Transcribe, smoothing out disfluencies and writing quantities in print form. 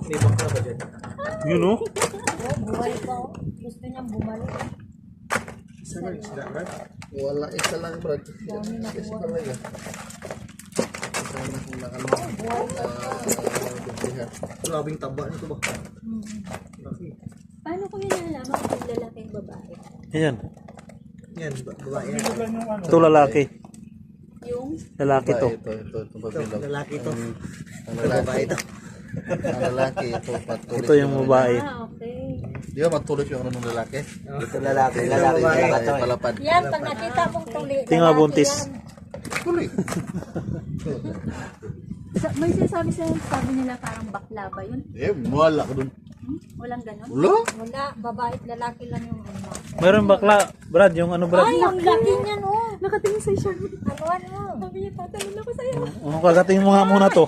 May bakla ba dyan? Yun oh. Buhay pa oh. Gusto niyang bumalik. Isa ba isda, Brad? Wala, isa lang, Brad. Isa talaga. Isa lang kung nakalong. Grabing taba nito ba? Laki. Paano ko yun nalaman kung lalaki yung babae? Ayan. Yan, babae yan. Ito lalaki. Yung? Lalaki to. Ito, Ito, pabilog. lalaki to. Ang Ito, babae to. Ang lalaki, ito patuloy. Ito yung babae. Okay. Di ba matuloy yung ano ng lalaki? Ito lalaki. Ito Lalaki. babae, Lalaki. palapad. Yan, pag nakita mong tuli. Tinga lalaki buntis. yan. Tuloy. May sinasabi sabi nila parang bakla ba yun? Wala ka dun. Walang ganon? Wala? Wala, babae at lalaki lang yung ano. Meron bakla. Brad, yung ano Brad? Ay, ang laki niyan oh. Nakatingin sa siya. Ano? Sabi niya, tatanong ako sa'yo. Kagating mo nga muna to.